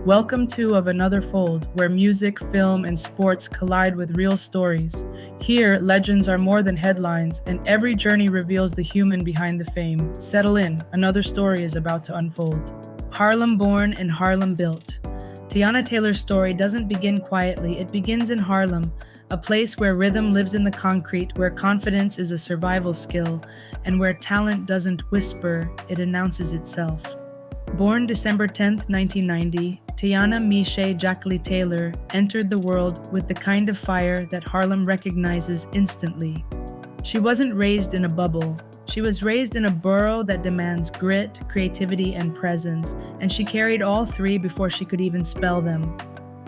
Welcome to Of Another Fold, where music, film, and sports collide with real stories. Here, legends are more than headlines, and every journey reveals the human behind the fame. Settle in, another story is about to unfold. Harlem born and Harlem built. Teyana Taylor's story doesn't begin quietly, it begins in Harlem, a place where rhythm lives in the concrete, where confidence is a survival skill, and where talent doesn't whisper, it announces itself. Born December 10, 1990, Teyana Taylor entered the world with the kind of fire that Harlem recognizes instantly. She wasn't raised in a bubble. She was raised in a borough that demands grit, creativity, and presence, and she carried all three before she could even spell them.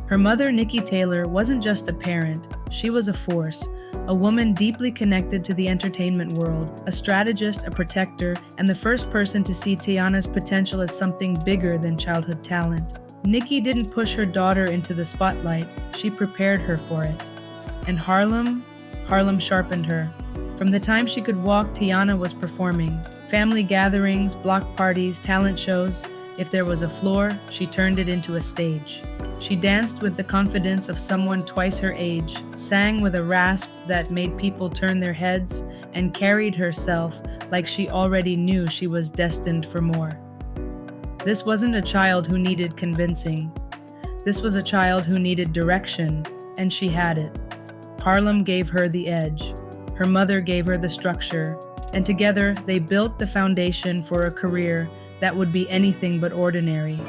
Her mother, Nikki Taylor, wasn't just a parent, she was a force, a woman deeply connected to the entertainment world, a strategist, a protector, and the first person to see Teyana's potential as something bigger than childhood talent. Nikki didn't push her daughter into the spotlight, she prepared her for it. And Harlem sharpened her. From the time she could walk, Teyana was performing. Family gatherings, block parties, talent shows. If there was a floor, she turned it into a stage. She danced with the confidence of someone twice her age, sang with a rasp that made people turn their heads, and carried herself like she already knew she was destined for more. This wasn't a child who needed convincing. This was a child who needed direction, and she had it. Harlem gave her the edge. Her mother gave her the structure, and together they built the foundation for a career that would be anything but ordinary.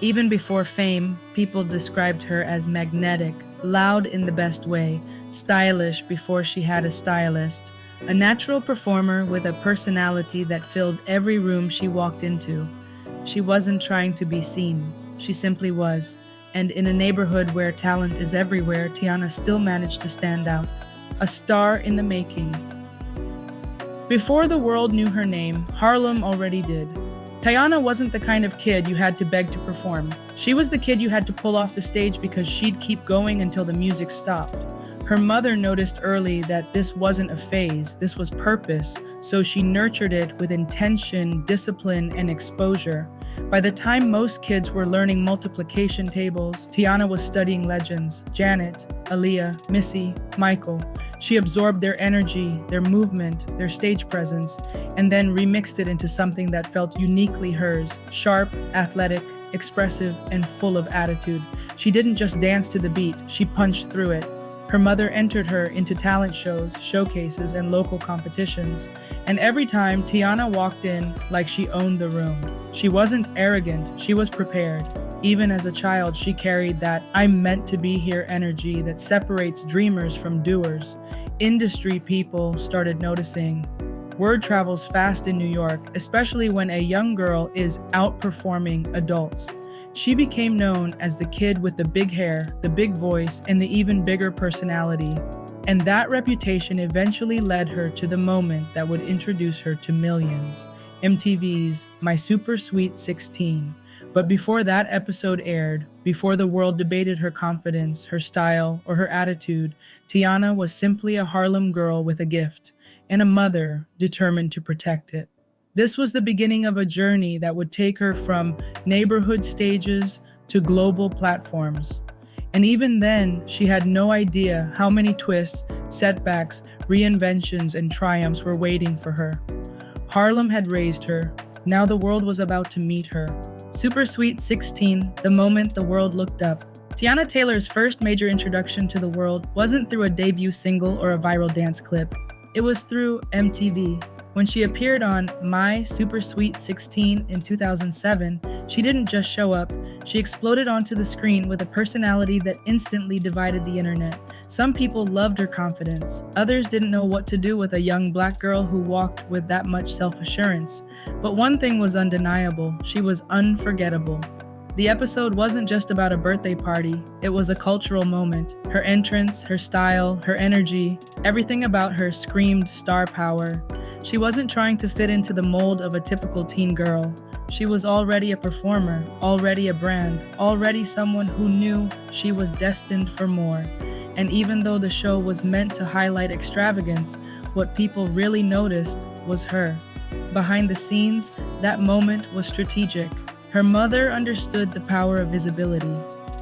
Even before fame, people described her as magnetic, loud in the best way, stylish before she had a stylist, a natural performer with a personality that filled every room she walked into. She wasn't trying to be seen, she simply was. And in a neighborhood where talent is everywhere, Teyana still managed to stand out. A star in the making. Before the world knew her name, Harlem already did. Teyana wasn't the kind of kid you had to beg to perform. She was the kid you had to pull off the stage because she'd keep going until the music stopped. Her mother noticed early that this wasn't a phase, this was purpose, so she nurtured it with intention, discipline, and exposure. By the time most kids were learning multiplication tables, Teyana was studying legends: Janet, Aaliyah, Missy, Michael. She absorbed their energy, their movement, their stage presence, and then remixed it into something that felt uniquely hers: sharp, athletic, expressive, and full of attitude. She didn't just dance to the beat, she punched through it. Her mother entered her into talent shows, showcases, and local competitions. And every time, Teyana walked in like she owned the room. She wasn't arrogant, she was prepared. Even as a child, she carried that "I'm meant to be here" energy that separates dreamers from doers. Industry people started noticing. Word travels fast in New York, especially when a young girl is outperforming adults. She became known as the kid with the big hair, the big voice, and the even bigger personality. And that reputation eventually led her to the moment that would introduce her to millions: MTV's My Super Sweet 16. But before that episode aired, before the world debated her confidence, her style, or her attitude, Teyana was simply a Harlem girl with a gift, and a mother determined to protect it. This was the beginning of a journey that would take her from neighborhood stages to global platforms. And even then, she had no idea how many twists, setbacks, reinventions, and triumphs were waiting for her. Harlem had raised her. Now the world was about to meet her. Super Sweet 16, the moment the world looked up. Teyana Taylor's first major introduction to the world wasn't through a debut single or a viral dance clip. It was through MTV. When she appeared on My Super Sweet 16 in 2007, she didn't just show up, she exploded onto the screen with a personality that instantly divided the internet. Some people loved her confidence. Others didn't know what to do with a young black girl who walked with that much self-assurance. But one thing was undeniable: she was unforgettable. The episode wasn't just about a birthday party, it was a cultural moment. Her entrance, her style, her energy, everything about her screamed star power. She wasn't trying to fit into the mold of a typical teen girl. She was already a performer, already a brand, already someone who knew she was destined for more. And even though the show was meant to highlight extravagance, what people really noticed was her. Behind the scenes, that moment was strategic. Her mother understood the power of visibility.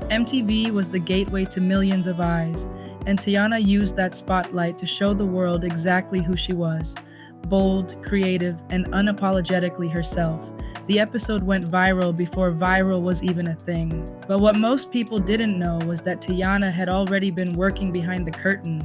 MTV was the gateway to millions of eyes, and Teyana used that spotlight to show the world exactly who she was: bold, creative, and unapologetically herself. The episode went viral before viral was even a thing. But what most people didn't know was that Teyana had already been working behind the curtain.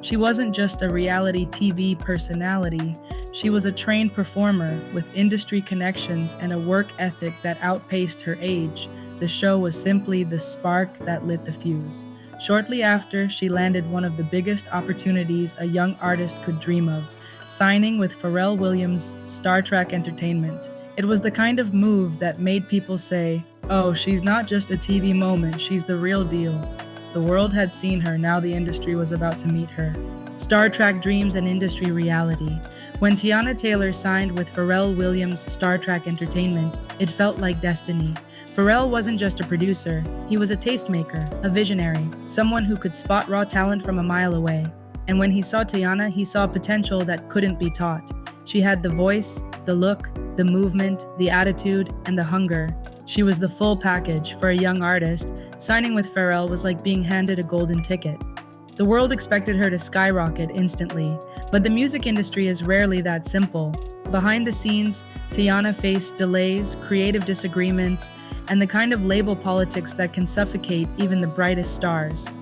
She wasn't just a reality TV personality. She was a trained performer with industry connections and a work ethic that outpaced her age. The show was simply the spark that lit the fuse. Shortly after, she landed one of the biggest opportunities a young artist could dream of, signing with Pharrell Williams' Star Trek Entertainment. It was the kind of move that made people say, "Oh, she's not just a TV moment, she's the real deal." The world had seen her, now the industry was about to meet her. Star Trek dreams and industry reality. When Teyana Taylor signed with Pharrell Williams' Star Trek Entertainment, it felt like destiny. Pharrell wasn't just a producer, he was a tastemaker, a visionary, someone who could spot raw talent from a mile away. And when he saw Teyana, he saw potential that couldn't be taught. She had the voice, the look, the movement, the attitude, and the hunger. She was the full package for a young artist. Signing with Pharrell was like being handed a golden ticket. The world expected her to skyrocket instantly, but the music industry is rarely that simple. Behind the scenes, Teyana faced delays, creative disagreements, and the kind of label politics that can suffocate even the brightest stars.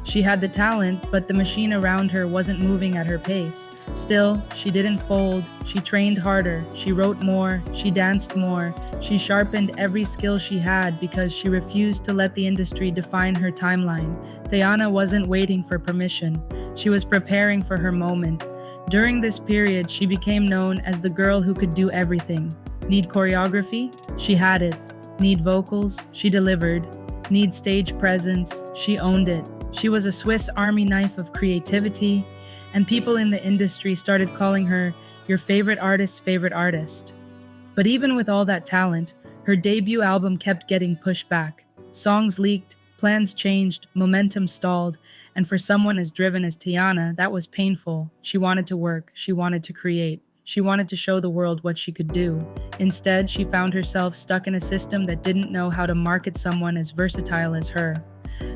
She had the talent, but the machine around her wasn't moving at her pace. Still, she didn't fold. She trained harder. She wrote more. She danced more. She sharpened every skill she had because she refused to let the industry define her timeline. Teyana wasn't waiting for permission. She was preparing for her moment. During this period, she became known as the girl who could do everything. Need choreography? She had it. Need vocals? She delivered. Need stage presence? She owned it. She was a Swiss Army knife of creativity, and people in the industry started calling her your favorite artist's favorite artist. But even with all that talent, her debut album kept getting pushed back. Songs leaked, plans changed, momentum stalled, and for someone as driven as Teyana, that was painful. She wanted to work, she wanted to create, she wanted to show the world what she could do. Instead, she found herself stuck in a system that didn't know how to market someone as versatile as her.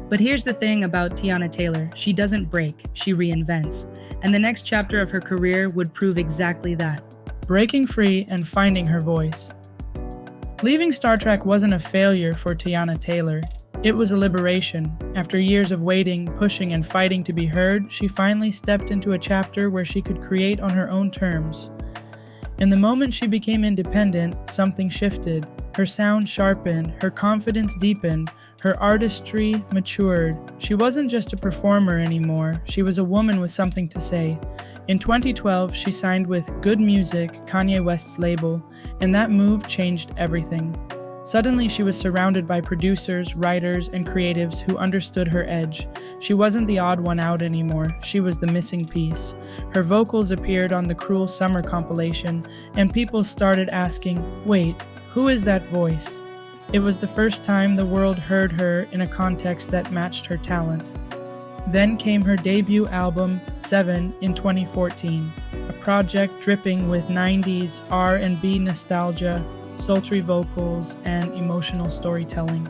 But here's the thing about Teyana Taylor, she doesn't break, she reinvents. And the next chapter of her career would prove exactly that. Breaking free and finding her voice. Leaving Star Trek wasn't a failure for Teyana Taylor. It was a liberation. After years of waiting, pushing, and fighting to be heard, she finally stepped into a chapter where she could create on her own terms. And the moment she became independent, something shifted. Her sound sharpened, her confidence deepened, her artistry matured. She wasn't just a performer anymore, she was a woman with something to say. In 2012, she signed with Good Music, Kanye West's label, and that move changed everything. Suddenly, she was surrounded by producers, writers, and creatives who understood her edge. She wasn't the odd one out anymore, she was the missing piece. Her vocals appeared on the Cruel Summer compilation, and people started asking, wait, who is that voice? It was the first time the world heard her in a context that matched her talent. Then came her debut album, 7, in 2014, a project dripping with 90s R&B nostalgia, sultry vocals, and emotional storytelling.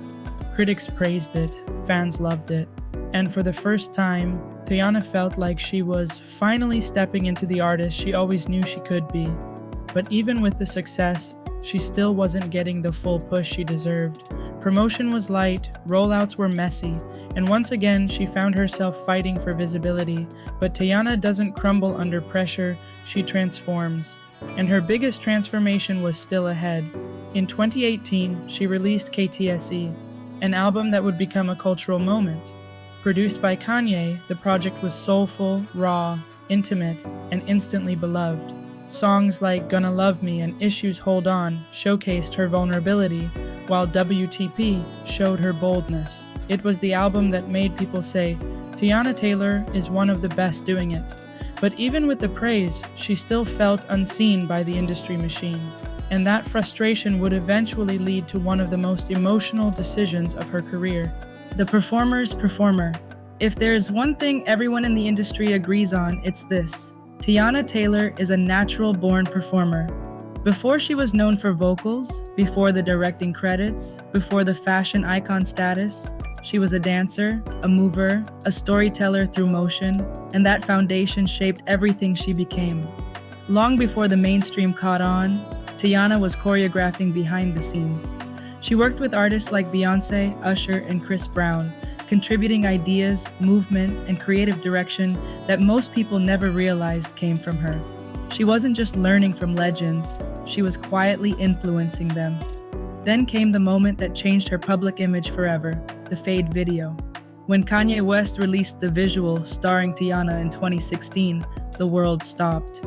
Critics praised it, fans loved it, and for the first time, Teyana felt like she was finally stepping into the artist she always knew she could be. But even with the success, she still wasn't getting the full push she deserved. Promotion was light, rollouts were messy, and once again she found herself fighting for visibility. But Teyana doesn't crumble under pressure, she transforms. And her biggest transformation was still ahead. In 2018, she released KTSE, an album that would become a cultural moment. Produced by Kanye, the project was soulful, raw, intimate, and instantly beloved. Songs like Gonna Love Me and Issues Hold On showcased her vulnerability, while WTP showed her boldness. It was the album that made people say, Teyana Taylor is one of the best doing it. But even with the praise, she still felt unseen by the industry machine. And that frustration would eventually lead to one of the most emotional decisions of her career. The performer's performer. If there is one thing everyone in the industry agrees on, it's this. Teyana Taylor is a natural-born performer. Before she was known for vocals, before the directing credits, before the fashion icon status, she was a dancer, a mover, a storyteller through motion, and that foundation shaped everything she became. Long before the mainstream caught on, Teyana was choreographing behind the scenes. She worked with artists like Beyoncé, Usher, and Chris Brown, contributing ideas, movement, and creative direction that most people never realized came from her. She wasn't just learning from legends, she was quietly influencing them. Then came the moment that changed her public image forever, the Fade video. When Kanye West released the visual starring Teyana in 2016, the world stopped.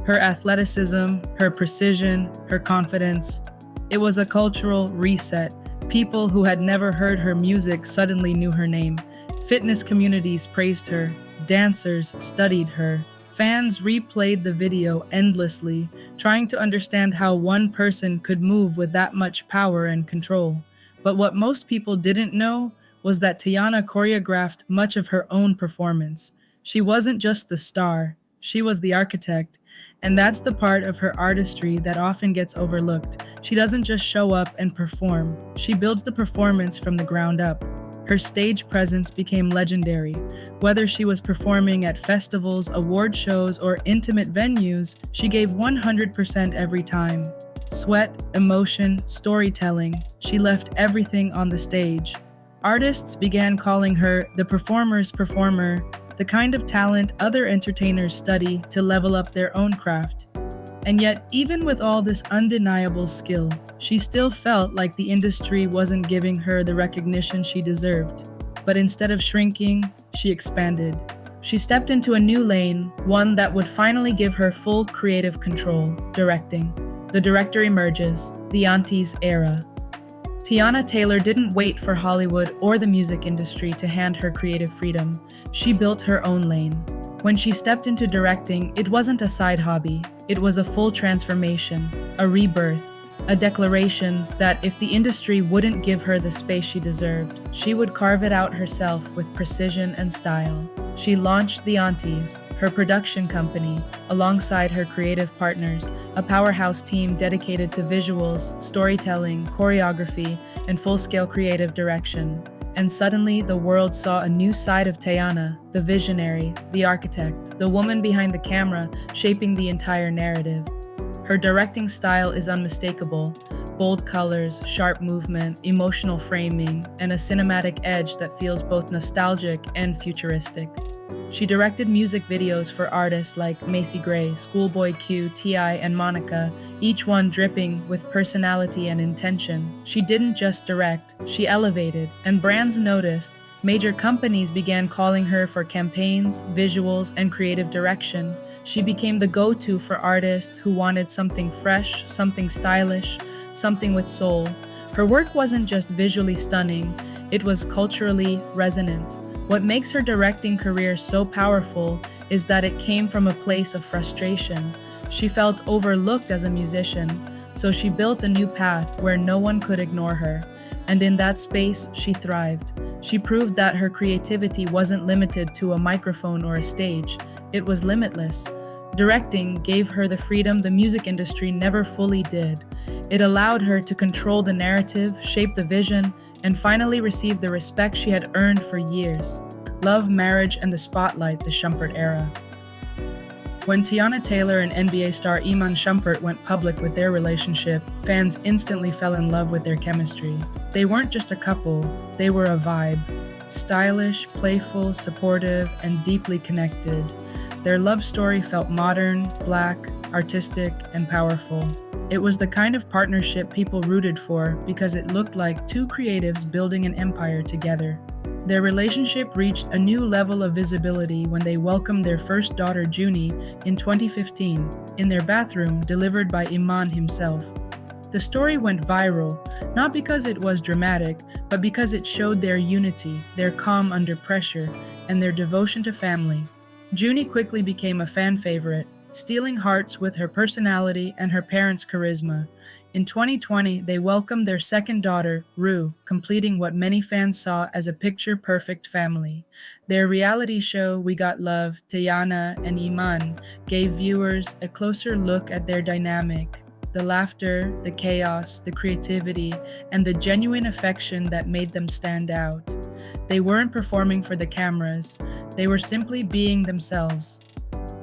Her athleticism, her precision, her confidence. It was a cultural reset. People who had never heard her music suddenly knew her name. Fitness communities praised her. Dancers studied her. Fans replayed the video endlessly, trying to understand how one person could move with that much power and control. But what most people didn't know was that Teyana choreographed much of her own performance. She wasn't just the star, she was the architect. And that's the part of her artistry that often gets overlooked. She doesn't just show up and perform, she builds the performance from the ground up. Her stage presence became legendary. Whether she was performing at festivals, award shows, or intimate venues, she gave 100% every time. Sweat, emotion, storytelling, she left everything on the stage. Artists began calling her the performer's performer, the kind of talent other entertainers study to level up their own craft. And yet, even with all this undeniable skill, she still felt like the industry wasn't giving her the recognition she deserved. But instead of shrinking, she expanded. She stepped into a new lane, one that would finally give her full creative control, directing. The director emerges, the Aunties era. Teyana Taylor didn't wait for Hollywood or the music industry to hand her creative freedom. She built her own lane. When she stepped into directing, it wasn't a side hobby. It was a full transformation, a rebirth, a declaration that if the industry wouldn't give her the space she deserved, she would carve it out herself with precision and style. She launched the Aunties, her production company, alongside her creative partners, a powerhouse team dedicated to visuals, storytelling, choreography, and full-scale creative direction. And suddenly, the world saw a new side of Teyana, the visionary, the architect, the woman behind the camera, shaping the entire narrative. Her directing style is unmistakable: bold colors, sharp movement, emotional framing, and a cinematic edge that feels both nostalgic and futuristic. She directed music videos for artists like Macy Gray, Schoolboy Q, T.I., and Monica, each one dripping with personality and intention. She didn't just direct, she elevated, and brands noticed. Major companies began calling her for campaigns, visuals, and creative direction. She became the go-to for artists who wanted something fresh, something stylish, something with soul. Her work wasn't just visually stunning, it was culturally resonant. What makes her directing career so powerful is that it came from a place of frustration. She felt overlooked as a musician, so she built a new path where no one could ignore her. And in that space, she thrived. She proved that her creativity wasn't limited to a microphone or a stage. It was limitless. Directing gave her the freedom the music industry never fully did. It allowed her to control the narrative, shape the vision, and finally receive the respect she had earned for years. Love, marriage, and the spotlight, the Shumpert era. When Teyana Taylor and NBA star Iman Shumpert went public with their relationship, fans instantly fell in love with their chemistry. They weren't just a couple, they were a vibe. Stylish, playful, supportive, and deeply connected. Their love story felt modern, black, artistic, and powerful. It was the kind of partnership people rooted for because it looked like two creatives building an empire together. Their relationship reached a new level of visibility when they welcomed their first daughter, Junie, in 2015, in their bathroom delivered by Iman himself. The story went viral, not because it was dramatic, but because it showed their unity, their calm under pressure, and their devotion to family. Junie quickly became a fan favorite, stealing hearts with her personality and her parents' charisma. In 2020, they welcomed their second daughter, Rue, completing what many fans saw as a picture-perfect family. Their reality show, We Got Love, Teyana and Iman, gave viewers a closer look at their dynamic. the laughter, the chaos, the creativity, and the genuine affection that made them stand out. They weren't performing for the cameras, they were simply being themselves.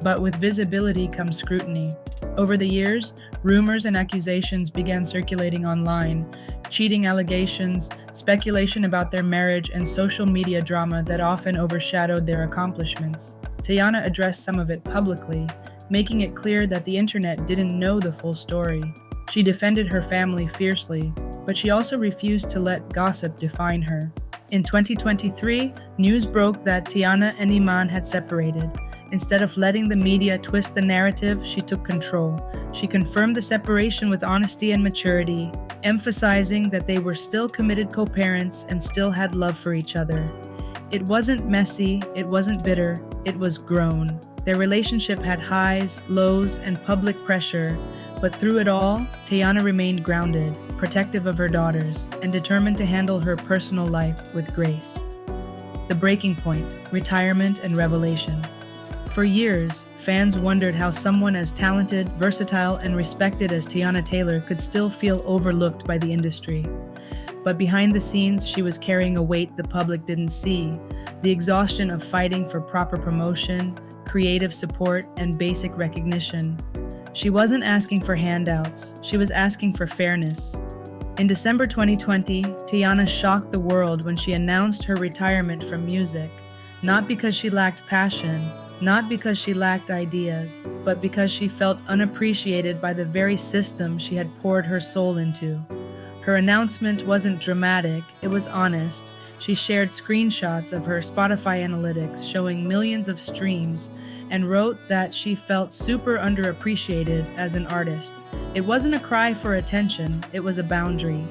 But with visibility comes scrutiny. Over the years, rumors and accusations began circulating online, cheating allegations, speculation about their marriage, and social media drama that often overshadowed their accomplishments. Teyana addressed some of it publicly, making it clear that the internet didn't know the full story. She defended her family fiercely, but she also refused to let gossip define her. In 2023, news broke that Teyana and Iman had separated. Instead of letting the media twist the narrative, she took control. She confirmed the separation with honesty and maturity, emphasizing that they were still committed co-parents and still had love for each other. It wasn't messy, it wasn't bitter, it was grown. Their relationship had highs, lows, and public pressure, but through it all, Teyana remained grounded, protective of her daughters, and determined to handle her personal life with grace. The breaking point: retirement and revelation. For years, fans wondered how someone as talented, versatile, and respected as Teyana Taylor could still feel overlooked by the industry. But behind the scenes, she was carrying a weight the public didn't see: the exhaustion of fighting for proper promotion, creative support, and basic recognition. She wasn't asking for handouts, she was asking for fairness. In December 2020, Teyana shocked the world when she announced her retirement from music, not because she lacked passion, not because she lacked ideas, but because she felt unappreciated by the very system she had poured her soul into. Her announcement wasn't dramatic, it was honest. She shared screenshots of her Spotify analytics showing millions of streams and wrote that she felt super underappreciated as an artist. It wasn't a cry for attention, it was a boundary.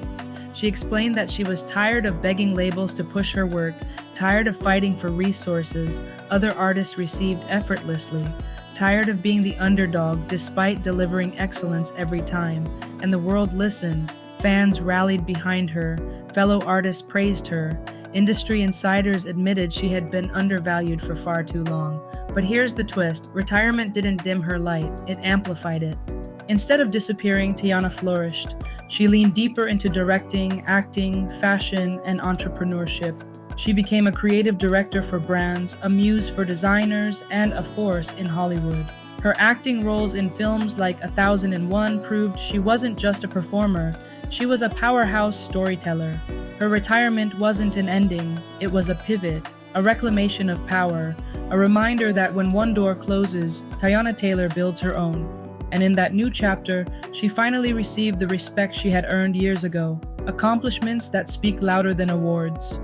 She explained that she was tired of begging labels to push her work, tired of fighting for resources other artists received effortlessly, tired of being the underdog despite delivering excellence every time, and the world listened. Fans rallied behind her, fellow artists praised her, industry insiders admitted she had been undervalued for far too long. But here's the twist: retirement didn't dim her light, it amplified it. Instead of disappearing, Teyana flourished. She leaned deeper into directing, acting, fashion, and entrepreneurship. She became a creative director for brands, a muse for designers, and a force in Hollywood. Her acting roles in films like 1001 proved she wasn't just a performer, she was a powerhouse storyteller. Her retirement wasn't an ending, it was a pivot, a reclamation of power, a reminder that when one door closes, Teyana Taylor builds her own. And in that new chapter, she finally received the respect she had earned years ago, accomplishments that speak louder than awards.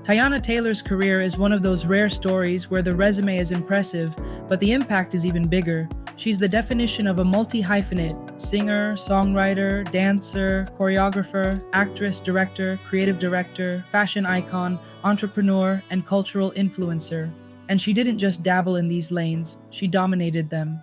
Teyana Taylor's career is one of those rare stories where the resume is impressive, but the impact is even bigger. She's the definition of a multi-hyphenate: singer, songwriter, dancer, choreographer, actress, director, creative director, fashion icon, entrepreneur, and cultural influencer. And she didn't just dabble in these lanes, she dominated them.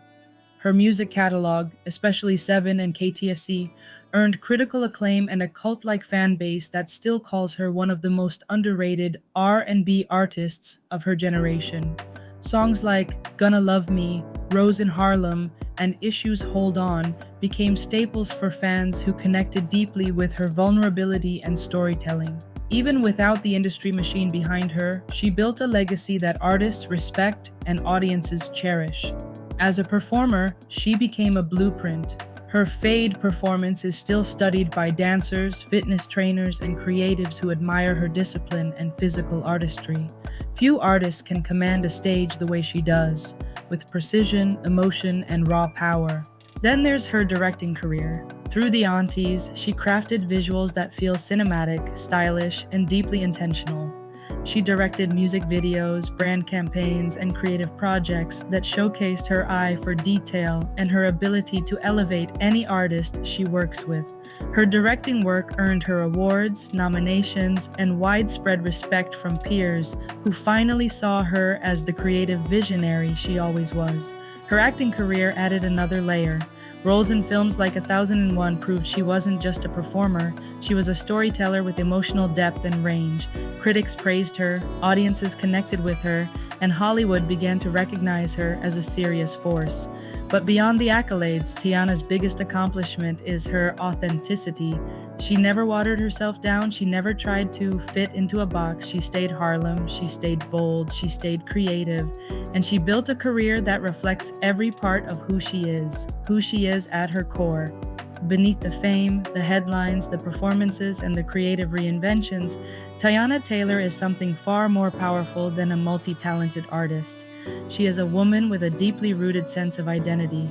Her music catalog, especially Seven and KTSC, earned critical acclaim and a cult-like fan base that still calls her one of the most underrated R&B artists of her generation. Songs like Gonna Love Me, Rose in Harlem, and Issues Hold On became staples for fans who connected deeply with her vulnerability and storytelling. Even without the industry machine behind her, she built a legacy that artists respect and audiences cherish. As a performer, she became a blueprint. Her Fade performance is still studied by dancers, fitness trainers, and creatives who admire her discipline and physical artistry. Few artists can command a stage the way she does, with precision, emotion, and raw power. Then there's her directing career. Through the Aunties, she crafted visuals that feel cinematic, stylish, and deeply intentional. She directed music videos, brand campaigns, and creative projects that showcased her eye for detail and her ability to elevate any artist she works with. Her directing work earned her awards, nominations, and widespread respect from peers who finally saw her as the creative visionary she always was. Her acting career added another layer. Roles in films like 1001 proved she wasn't just a performer, she was a storyteller with emotional depth and range. Critics praised her, audiences connected with her, and Hollywood began to recognize her as a serious force. But beyond the accolades, Teyana's biggest accomplishment is her authenticity. She never watered herself down, she never tried to fit into a box. She stayed Harlem, she stayed bold, she stayed creative, and she built a career that reflects every part of who she is at her core. Beneath the fame, the headlines, the performances, and the creative reinventions, Teyana Taylor is something far more powerful than a multi-talented artist. She is a woman with a deeply rooted sense of identity.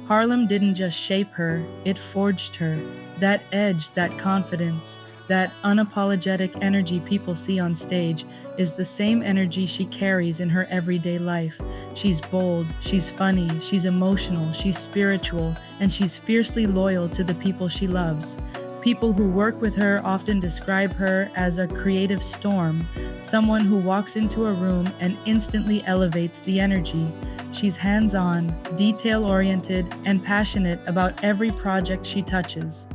Harlem didn't just shape her, it forged her. That edge, that confidence, that unapologetic energy people see on stage is the same energy she carries in her everyday life. She's bold, she's funny, she's emotional, she's spiritual, and she's fiercely loyal to the people she loves. People who work with her often describe her as a creative storm, someone who walks into a room and instantly elevates the energy. She's hands-on, detail-oriented, and passionate about every project she touches.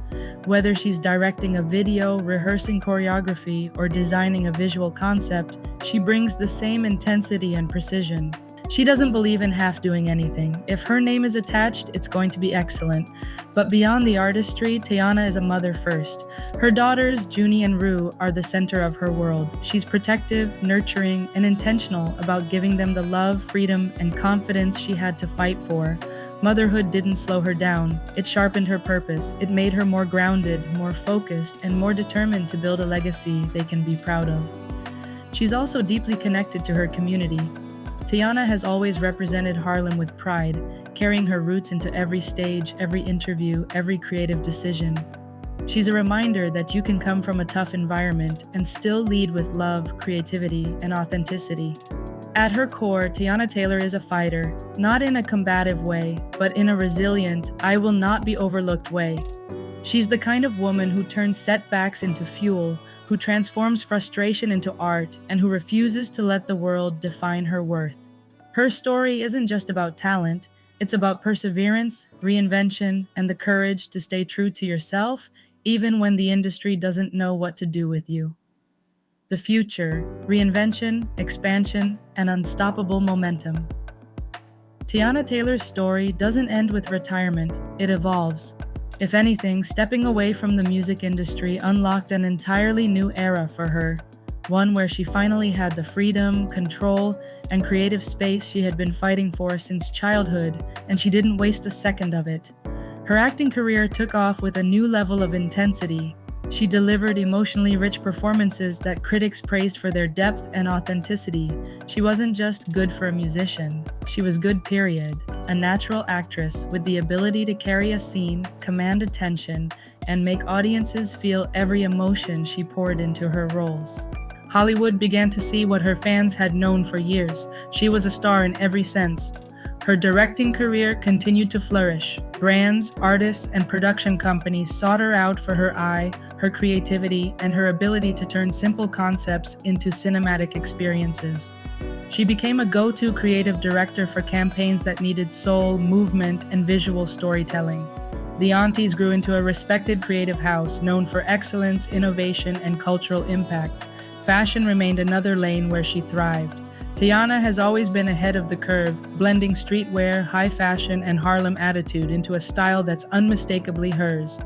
Whether she's directing a video, rehearsing choreography, or designing a visual concept, she brings the same intensity and precision. She doesn't believe in half doing anything. If her name is attached, it's going to be excellent. But beyond the artistry, Teyana is a mother first. Her daughters, Junie and Rue, are the center of her world. She's protective, nurturing, and intentional about giving them the love, freedom, and confidence she had to fight for. Motherhood didn't slow her down. It sharpened her purpose. It made her more grounded, more focused, and more determined to build a legacy they can be proud of. She's also deeply connected to her community. Teyana has always represented Harlem with pride, carrying her roots into every stage, every interview, every creative decision. She's a reminder that you can come from a tough environment and still lead with love, creativity, and authenticity. At her core, Teyana Taylor is a fighter, not in a combative way, but in a resilient, I will not be overlooked way. She's the kind of woman who turns setbacks into fuel, who transforms frustration into art, and who refuses to let the world define her worth. Her story isn't just about talent, it's about perseverance, reinvention, and the courage to stay true to yourself, even when the industry doesn't know what to do with you. The future, reinvention, expansion, and unstoppable momentum. Teyana Taylor's story doesn't end with retirement, it evolves. If anything, stepping away from the music industry unlocked an entirely new era for her, one where she finally had the freedom, control, and creative space she had been fighting for since childhood, and she didn't waste a second of it. Her acting career took off with a new level of intensity. She delivered emotionally rich performances that critics praised for their depth and authenticity. She wasn't just good for a musician, she was good, period. A natural actress with the ability to carry a scene, command attention, and make audiences feel every emotion she poured into her roles. Hollywood began to see what her fans had known for years. She was a star in every sense. Her directing career continued to flourish. Brands, artists, and production companies sought her out for her eye, her creativity, and her ability to turn simple concepts into cinematic experiences. She became a go-to creative director for campaigns that needed soul, movement, and visual storytelling. The Aunties grew into a respected creative house known for excellence, innovation, and cultural impact. Fashion remained another lane where she thrived. Teyana has always been ahead of the curve, blending streetwear, high fashion, and Harlem attitude into a style that's unmistakably hers.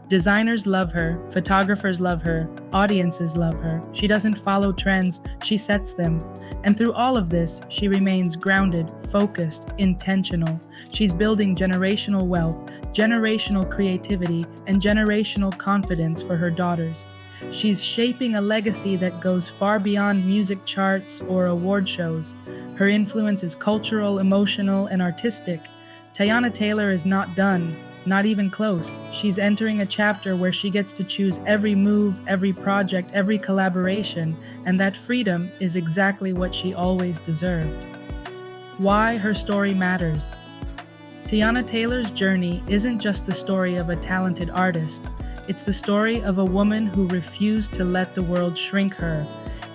Designers love her, photographers love her, audiences love her. She doesn't follow trends, she sets them. And through all of this, she remains grounded, focused, intentional. She's building generational wealth, generational creativity, and generational confidence for her daughters. She's shaping a legacy that goes far beyond music charts or award shows. Her influence is cultural, emotional, and artistic. Teyana Taylor is not done, not even close. She's entering a chapter where she gets to choose every move, every project, every collaboration, and that freedom is exactly what she always deserved. Why her story matters. Teyana Taylor's journey isn't just the story of a talented artist. It's the story of a woman who refused to let the world shrink her.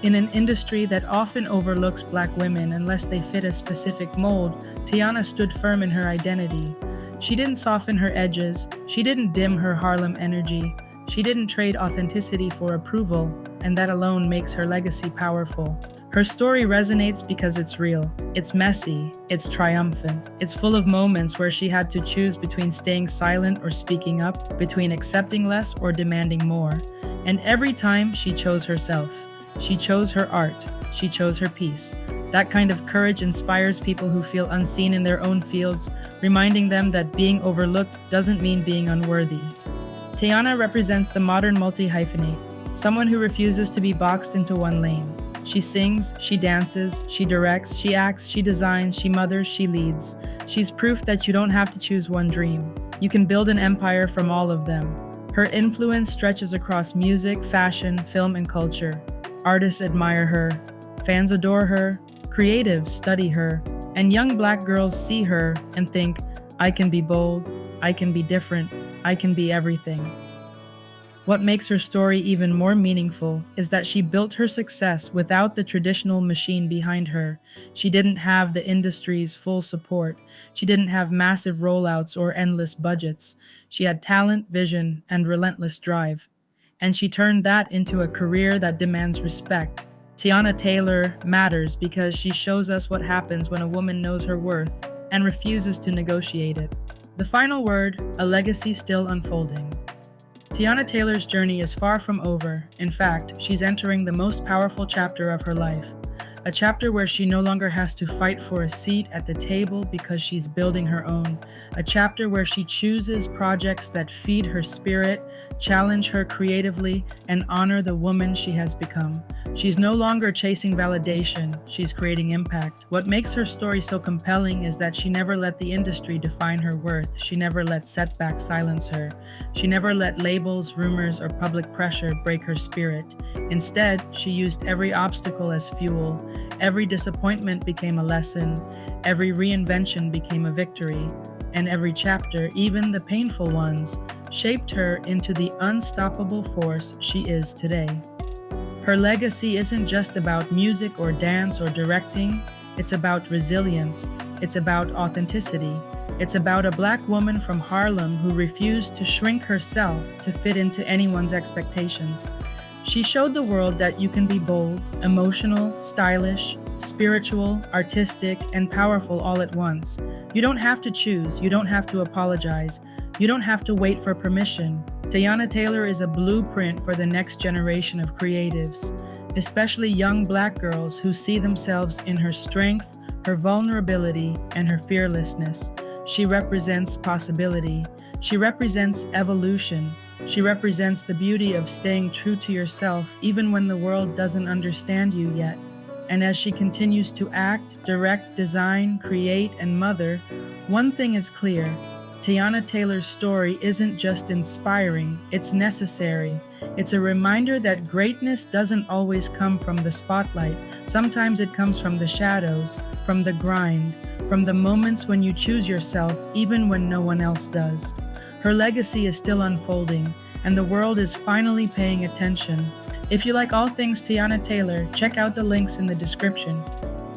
In an industry that often overlooks Black women unless they fit a specific mold, Teyana stood firm in her identity. She didn't soften her edges, she didn't dim her Harlem energy, she didn't trade authenticity for approval, and that alone makes her legacy powerful. Her story resonates because it's real. It's messy, it's triumphant, it's full of moments where she had to choose between staying silent or speaking up, between accepting less or demanding more. And every time she chose herself. She chose her art, she chose her peace. That kind of courage inspires people who feel unseen in their own fields, reminding them that being overlooked doesn't mean being unworthy. Teyana represents the modern multi-hyphenate, someone who refuses to be boxed into one lane. She sings, she dances, she directs, she acts, she designs, she mothers, she leads. She's proof that you don't have to choose one dream. You can build an empire from all of them. Her influence stretches across music, fashion, film, and culture. Artists admire her, fans adore her, creatives study her, and young Black girls see her and think, I can be bold, I can be different, I can be everything. What makes her story even more meaningful is that she built her success without the traditional machine behind her. She didn't have the industry's full support. She didn't have massive rollouts or endless budgets. She had talent, vision, and relentless drive. And she turned that into a career that demands respect. Teyana Taylor matters because she shows us what happens when a woman knows her worth and refuses to negotiate it. The final word, a legacy still unfolding. Teyana Taylor's journey is far from over. In fact, she's entering the most powerful chapter of her life. A chapter where she no longer has to fight for a seat at the table because she's building her own. A chapter where she chooses projects that feed her spirit, challenge her creatively, and honor the woman she has become. She's no longer chasing validation, she's creating impact. What makes her story so compelling is that she never let the industry define her worth. She never let setbacks silence her. She never let labels, rumors, or public pressure break her spirit. Instead, she used every obstacle as fuel. Every disappointment became a lesson, every reinvention became a victory, and every chapter, even the painful ones, shaped her into the unstoppable force she is today. Her legacy isn't just about music or dance or directing, it's about resilience, it's about authenticity, it's about a Black woman from Harlem who refused to shrink herself to fit into anyone's expectations. She showed the world that you can be bold, emotional, stylish, spiritual, artistic, and powerful all at once. You don't have to choose, you don't have to apologize, you don't have to wait for permission. Teyana Taylor is a blueprint for the next generation of creatives, especially young Black girls who see themselves in her strength, her vulnerability, and her fearlessness. She represents possibility. She represents evolution. She represents the beauty of staying true to yourself even when the world doesn't understand you yet. And as she continues to act, direct, design, create, and mother, one thing is clear. Teyana Taylor's story isn't just inspiring, it's necessary. It's a reminder that greatness doesn't always come from the spotlight. Sometimes it comes from the shadows, from the grind, from the moments when you choose yourself even when no one else does. Her legacy is still unfolding, and the world is finally paying attention. If you like all things Teyana Taylor, check out the links in the description.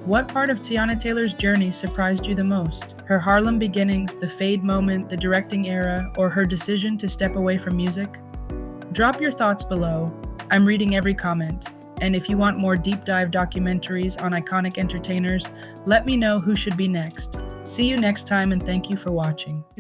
What part of Teyana Taylor's journey surprised you the most? Her Harlem beginnings, the fade moment, the directing era, or her decision to step away from music? Drop your thoughts below. I'm reading every comment. And if you want more deep dive documentaries on iconic entertainers, let me know who should be next. See you next time, and thank you for watching.